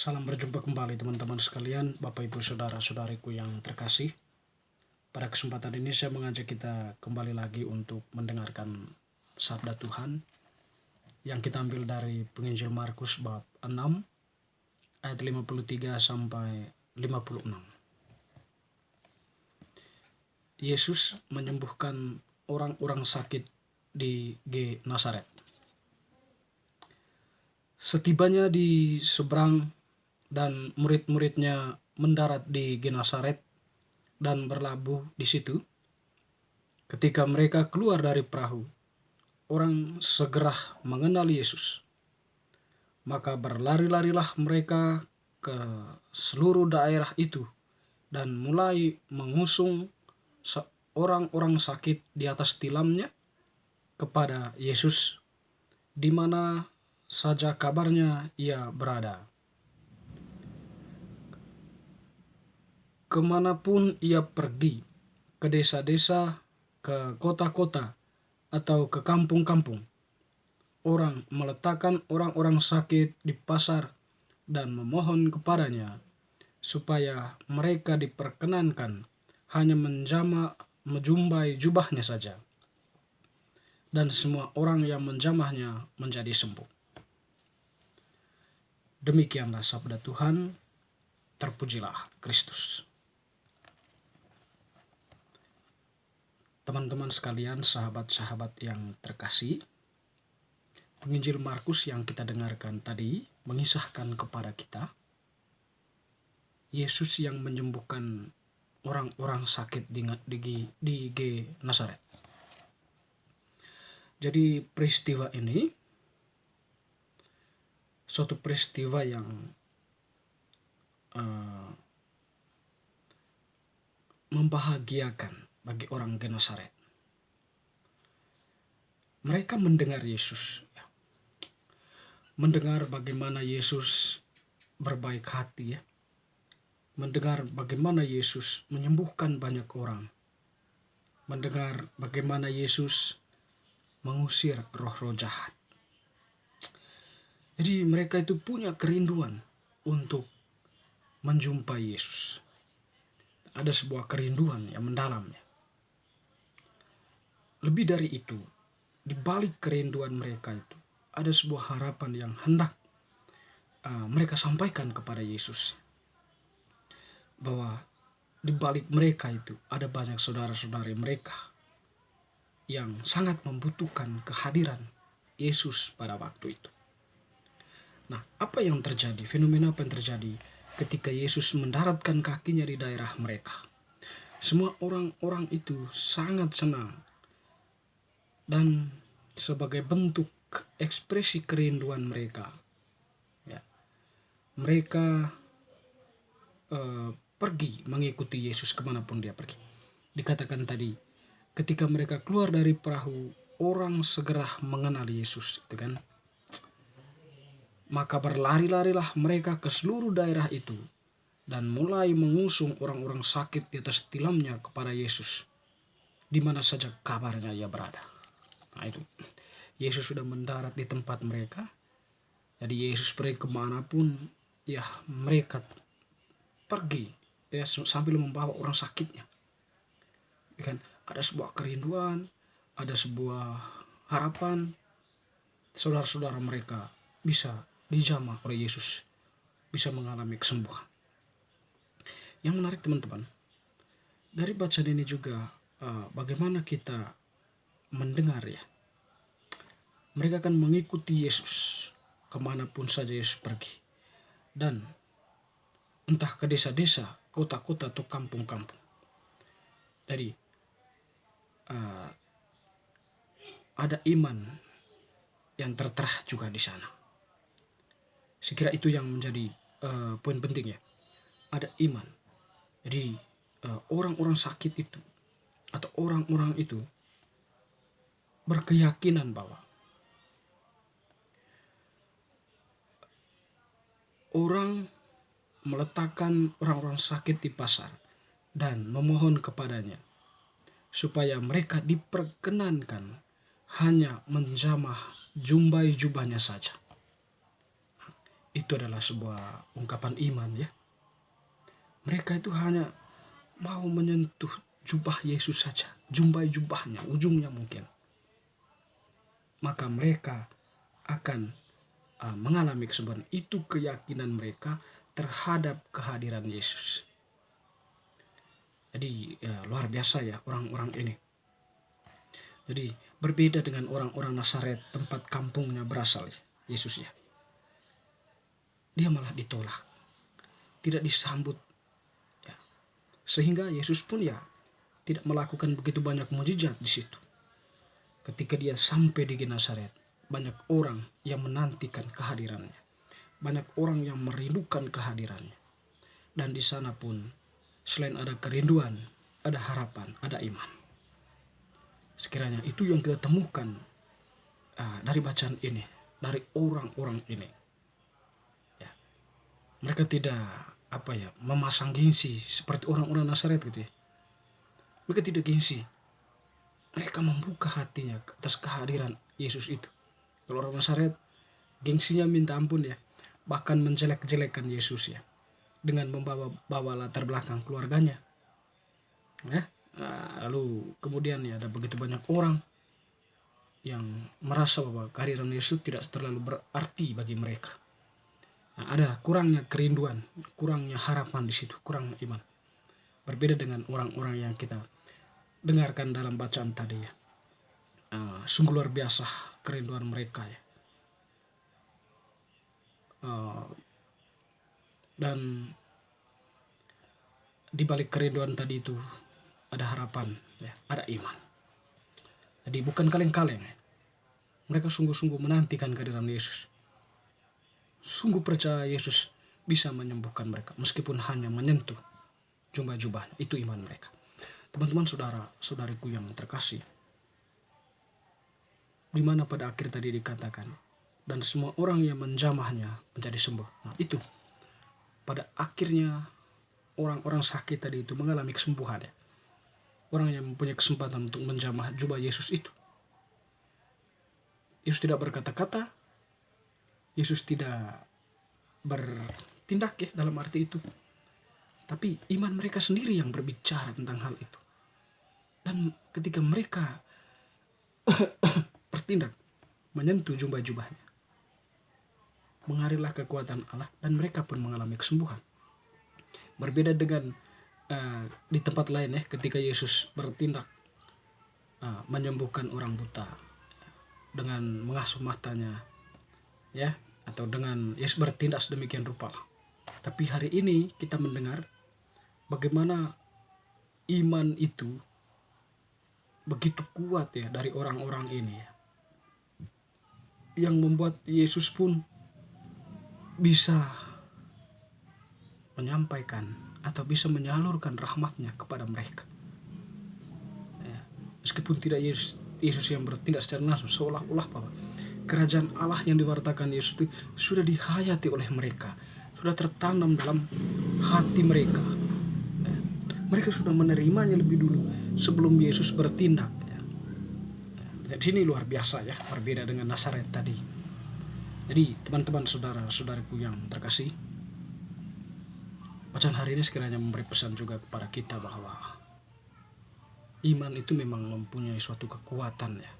Salam berjumpa kembali teman-teman sekalian, Bapak Ibu Saudara-saudariku yang terkasih. Pada kesempatan ini saya mengajak kita kembali lagi untuk mendengarkan sabda Tuhan yang kita ambil dari Penginjil Markus bab 6 ayat 53 sampai 56. Yesus menyembuhkan orang-orang sakit di Genesaret. Setibanya di seberang dan murid-muridnya mendarat di Genesaret dan berlabuh di situ. Ketika mereka keluar dari perahu, orang segera mengenal Yesus. Maka berlari-larilah mereka ke seluruh daerah itu dan mulai mengusung orang-orang sakit di atas tilamnya kepada Yesus, di mana saja kabarnya ia berada. Kemanapun ia pergi, ke desa-desa, ke kota-kota, atau ke kampung-kampung, orang meletakkan orang-orang sakit di pasar dan memohon kepadanya supaya mereka diperkenankan hanya menjumpai jubahnya saja, dan semua orang yang menjamahnya menjadi sembuh. Demikianlah sabda Tuhan. Terpujilah Kristus. Teman-teman sekalian, sahabat-sahabat yang terkasih, Penginjil Markus yang kita dengarkan tadi mengisahkan kepada kita Yesus yang menyembuhkan orang-orang sakit di Genesaret. Jadi peristiwa ini suatu peristiwa yang membahagiakan bagi orang Genesaret. Mereka mendengar Yesus, mendengar bagaimana Yesus berbaik hati, mendengar bagaimana Yesus menyembuhkan banyak orang, mendengar bagaimana Yesus mengusir roh-roh jahat. Jadi mereka itu punya kerinduan untuk menjumpai Yesus. Ada sebuah kerinduan yang mendalam. Lebih dari itu, di balik kerinduan mereka itu ada sebuah harapan yang hendak mereka sampaikan kepada Yesus, bahwa di balik mereka itu ada banyak saudara-saudari mereka yang sangat membutuhkan kehadiran Yesus pada waktu itu. Nah, apa yang terjadi? Fenomena apa yang terjadi ketika Yesus mendaratkan kakinya di daerah mereka? Semua orang-orang itu sangat senang, dan sebagai bentuk ekspresi kerinduan mereka, mereka pergi mengikuti Yesus kemanapun dia pergi. Dikatakan tadi, ketika mereka keluar dari perahu, orang segera mengenal Yesus, itu kan? Maka berlari-larilah mereka ke seluruh daerah itu dan mulai mengusung orang-orang sakit di atas tilamnya kepada Yesus, di mana saja kabarnya ia berada. Nah itu, Yesus sudah mendarat di tempat mereka. Jadi Yesus pergi kemanapun, mereka pergi, sambil membawa orang sakitnya. Kan ada sebuah kerinduan, ada sebuah harapan saudara-saudara mereka bisa dijamah oleh Yesus, bisa mengalami kesembuhan. Yang menarik teman-teman, dari bacaan ini juga bagaimana kita mendengar mereka akan mengikuti Yesus kemanapun saja Yesus pergi, dan entah ke desa-desa, kota-kota, atau kampung-kampung. Jadi ada iman yang tertera juga di sana. Sekira itu yang menjadi poin penting. Ada iman. Jadi orang-orang sakit itu atau orang-orang itu berkeyakinan bahwa orang meletakkan orang-orang sakit di pasar dan memohon kepadanya supaya mereka diperkenankan hanya menjamah jubahnya saja. itu adalah sebuah ungkapan iman ya. Mereka itu hanya mau menyentuh jubah Yesus saja, jumpai jubahnya, ujungnya mungkin. Maka mereka akan mengalami kesembuhan. Itu keyakinan mereka terhadap kehadiran Yesus. Jadi luar biasa ya orang-orang ini. Jadi berbeda dengan orang-orang Nazaret tempat kampungnya berasal ya, Yesus ya. Dia malah ditolak, tidak disambut ya. Sehingga Yesus pun ya tidak melakukan begitu banyak mukjizat di situ. Ketika dia sampai di Genesaret, banyak orang yang menantikan kehadirannya. Banyak orang yang merindukan kehadirannya. Dan di sana pun selain ada kerinduan, ada harapan, ada iman. Sekiranya itu yang kita temukan dari bacaan ini, dari orang-orang ini. Ya. Mereka tidak memasang gengsi seperti orang-orang Nazaret gitu ya. Mereka tidak gengsi. Mereka membuka hatinya atas kehadiran Yesus itu. Kalau orang Nazaret, gengsinya minta ampun ya. Bahkan menjelek-jelekan Yesus ya. Dengan membawa latar belakang keluarganya. Ya. Lalu kemudian ya ada begitu banyak orang yang merasa bahwa kehadiran Yesus tidak terlalu berarti bagi mereka. Ada kurangnya kerinduan, kurangnya harapan di situ, kurang iman. Berbeda dengan orang-orang yang kita dengarkan dalam bacaan tadi ya. Sungguh luar biasa kerinduan mereka ya. Dan di balik kerinduan tadi itu ada harapan ya, ada iman. Jadi bukan kaleng-kaleng ya. Mereka sungguh-sungguh menantikan kehadiran Yesus. Sungguh percaya Yesus bisa menyembuhkan mereka meskipun hanya menyentuh jubah-jubahnya. Itu iman mereka. Teman-teman, saudara-saudariku yang terkasih, di mana pada akhir tadi dikatakan, dan semua orang yang menjamahnya menjadi sembuh. Nah itu, pada akhirnya orang-orang sakit tadi itu mengalami kesembuhan ya. Orang yang mempunyai kesempatan untuk menjamah jubah Yesus itu. Yesus tidak berkata-kata, Yesus tidak bertindak ya dalam arti itu. Tapi iman mereka sendiri yang berbicara tentang hal itu. Dan ketika mereka bertindak, menyentuh jubah-jubahnya, mengalirlah kekuatan Allah dan mereka pun mengalami kesembuhan. Berbeda dengan di tempat lain ya, ketika Yesus bertindak menyembuhkan orang buta dengan mengasuh matanya ya, atau dengan Yesus bertindak sedemikian rupa. Tapi hari ini kita mendengar bagaimana iman itu begitu kuat ya dari orang-orang ini ya, yang membuat Yesus pun bisa menyampaikan atau bisa menyalurkan rahmatnya kepada mereka ya. Meskipun tidak Yesus yang bertindak secara langsung, seolah-olah bahwa kerajaan Allah yang diwartakan Yesus itu sudah dihayati oleh mereka, sudah tertanam dalam hati mereka ya. Mereka sudah menerimanya lebih dulu sebelum Yesus bertindak ya. Di sini luar biasa ya, berbeda dengan Nazaret tadi. Jadi teman-teman, saudara-saudariku yang terkasih, bacaan hari ini sekiranya memberi pesan juga kepada kita bahwa iman itu memang mempunyai suatu kekuatan ya.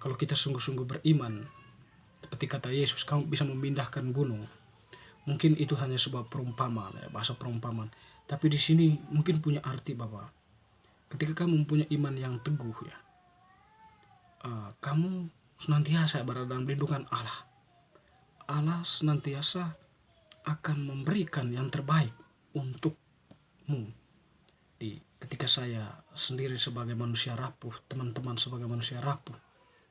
Kalau kita sungguh-sungguh beriman, seperti kata Yesus, kamu bisa memindahkan gunung. Mungkin itu hanya sebuah perumpamaan ya, bahasa perumpamaan. Tapi di sini mungkin punya arti bahwa ketika kamu mempunyai iman yang teguh ya, kamu senantiasa berada dalam lindungan Allah. Allah senantiasa akan memberikan yang terbaik untukmu. Ketika saya sendiri sebagai manusia rapuh, teman-teman sebagai manusia rapuh,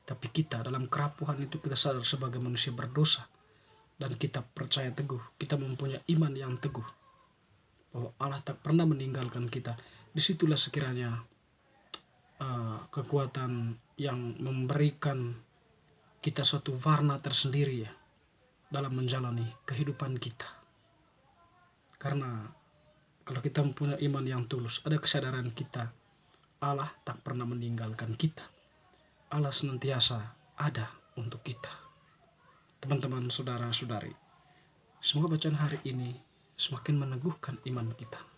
tapi kita dalam kerapuhan itu kita sadar sebagai manusia berdosa, dan kita percaya teguh, kita mempunyai iman yang teguh bahwa Allah tak pernah meninggalkan kita. Disitulah sekiranya kekuatan yang memberikan kita suatu warna tersendiri ya dalam menjalani kehidupan kita. Karena kalau kita mempunyai iman yang tulus, ada kesadaran kita, Allah tak pernah meninggalkan kita. Allah senantiasa ada untuk kita. teman-teman saudara-saudari. Semoga bacaan hari ini semakin meneguhkan iman kita.